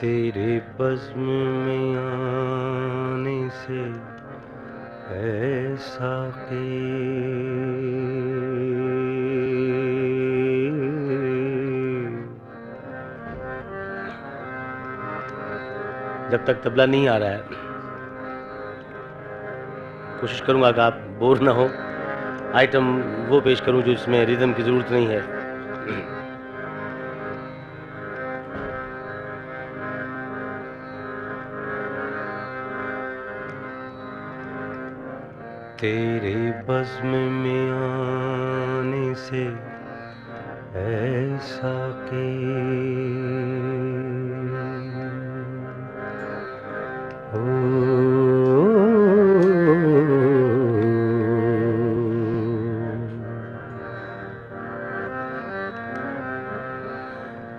तेरे बज़्म में आने से ऐ साक़ी जब तक तबला नहीं आ रहा है कोशिश करूंगा कि आप बोर ना हो। आइटम वो पेश करूं जो इसमें रिदम की ज़रूरत नहीं है। तेरे बज़्म में आने से ऐ साक़ी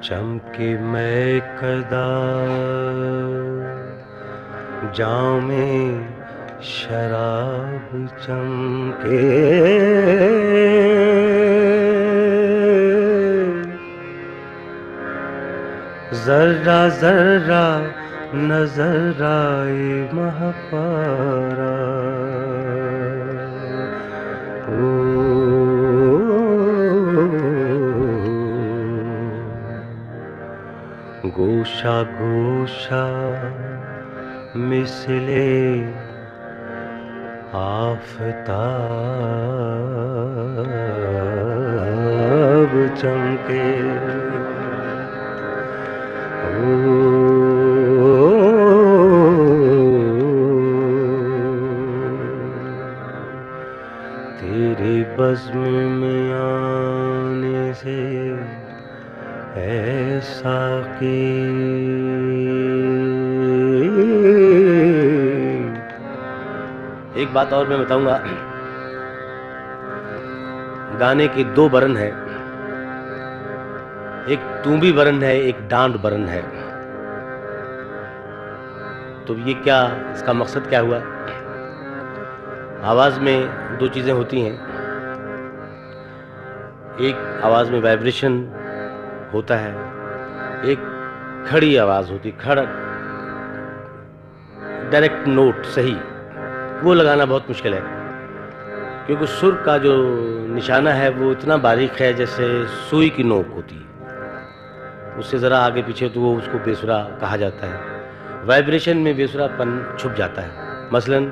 चमके मैं कदा जामे शराब चमके जर्रा जर्रा नजर आए महपारा गोशा गोशा मिसले आफ़ताब चमके तेरे बज़्म में आने से ऐ साक़ी। एक बात और मैं बताऊंगा, गाने के दो बरन हैं, एक तूंबी बरन है, एक डांड बरन है। तो ये क्या, इसका मकसद क्या हुआ? आवाज़ में दो चीज़ें होती हैं, एक आवाज़ में वाइब्रेशन होता है, एक खड़ी आवाज़ होती, खड़ा डायरेक्ट नोट सही, वो लगाना बहुत मुश्किल है, क्योंकि सुर का जो निशाना है वो इतना बारीक है जैसे सुई की नोक होती है। उससे ज़रा आगे पीछे तो वो उसको बेसुरा कहा जाता है। वाइब्रेशन में बेसुरापन छुप जाता है। मसलन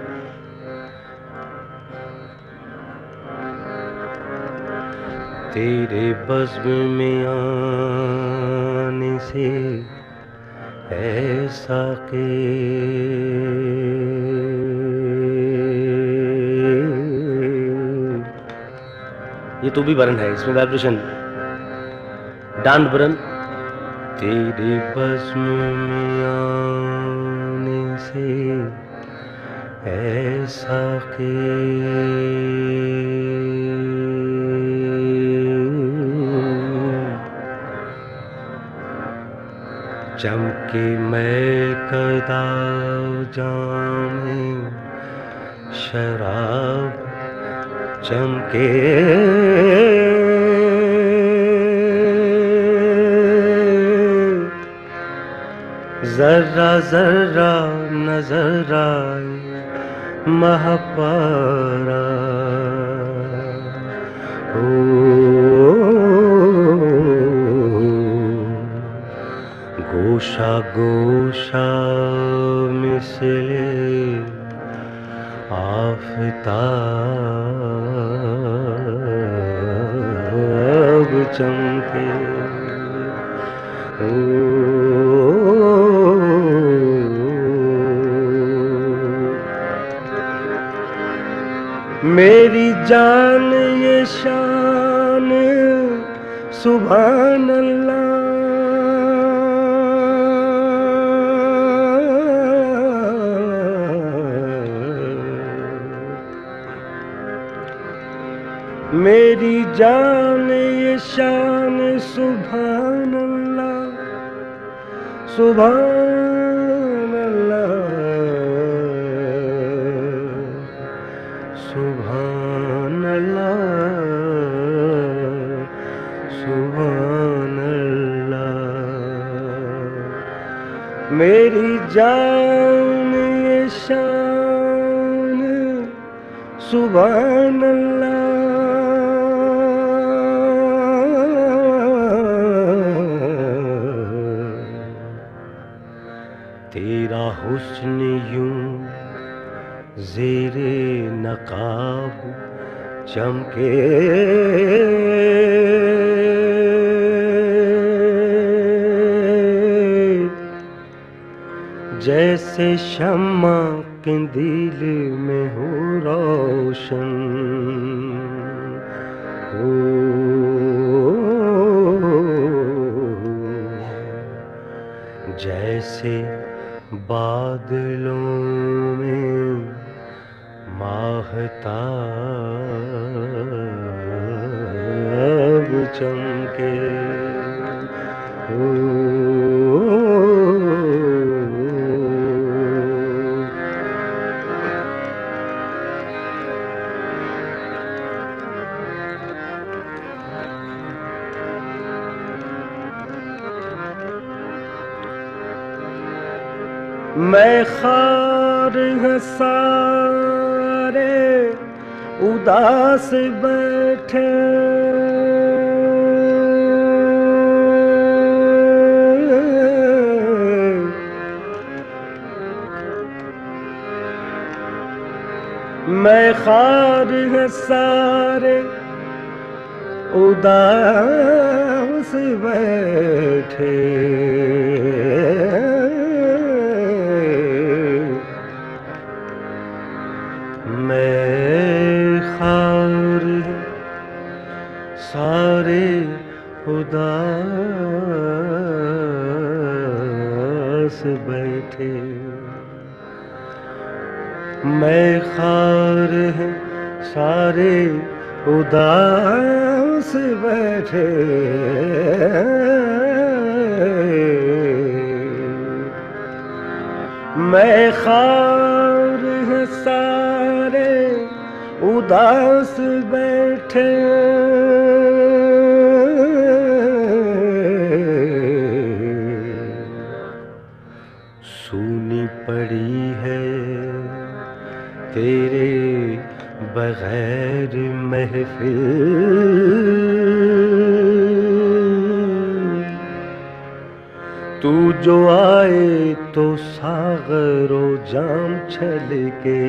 तेरे बज़्म में आने से ऐ साक़ी ये तो भी बरन है, इसमें वाइब्रेशन। डांड बरन तेरे बज़्म में आने से ऐ साक़ी चमके मैं कदा जामे शराब चमके जर्रा जर्रा नजर आए महपारा गोशा गोशा मिसले आफ़ताब चमके मेरी जान ये शान सुभान अल्लाह मेरी जान ये शान सुभान अल्लाह सुभान अल्लाह सुभान अल्लाह सुभान अल्लाह मेरी जान ये शान सुभान अल्लाह। तेरा हुस्न यूं ज़ेरे नकाब चमके, जैसे शम्मा कंदील में हो रोशन हो। जैसे बादलों में माहताब चमके हो। मैं खार हसारे उदास बैठे, मैं खार हसारे उदास बैठे, मैं खार सारे उदास बैठे। मैं खार सारे उदास बैठे, मैं खार सारे उदास बैठे, सूनी पड़ी है तेरे बगैर महफिल, तू जो आए तो सागरो जाम छलके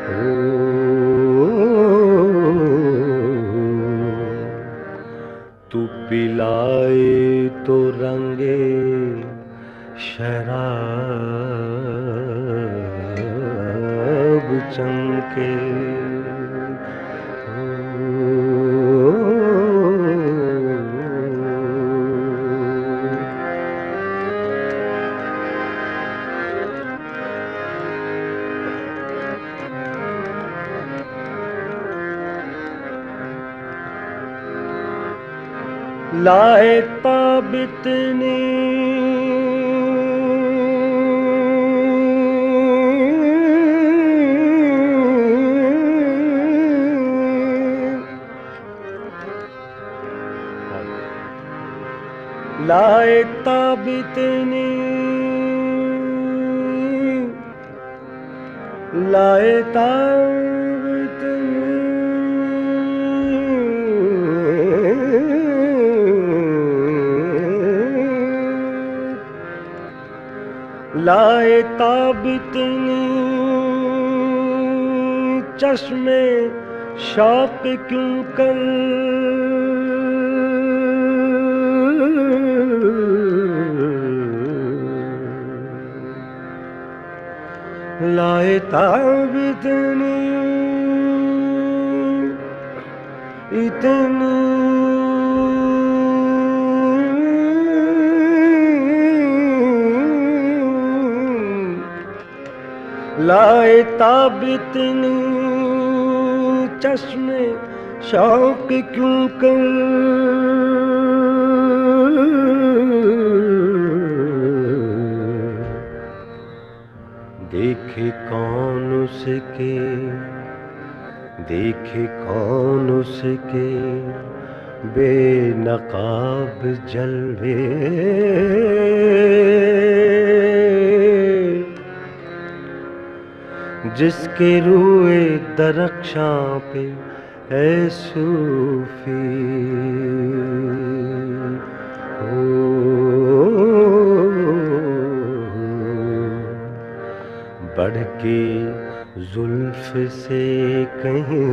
हो। तू पिलाए तो रंगे शराब चमके हो। लाए ताबितनी लाए ताबितनी लाए ताबितनी लाए ताबितनी चश्मे शौक क्यों कर, लाए ताबितनी इतनी लाए ताबितनी चश्मे शौक क्यों कर, देखे कौन उसके देखे कौन उसके बेनकाब जलवे, जिसके रूए दरख्शां पे है सूफी हो, बढ़ के जुल्फ से कहीं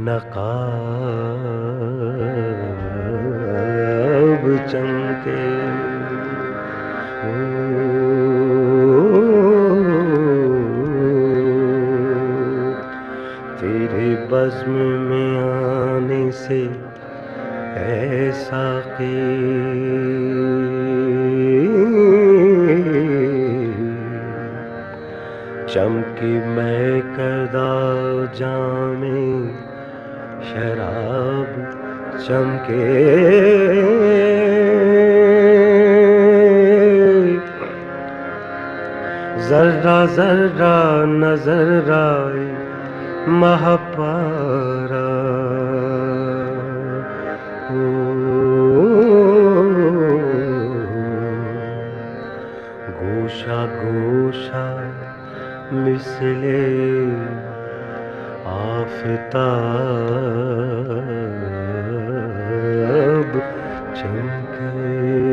नकाब चमके हो, तेरे बज़्म में आने से ऐसा के चमके मैं करदा जामे शराब चमके जर्रा जर्रा नजर आए महपारा हो, गोशा गोशा मिसले आफताब चमके।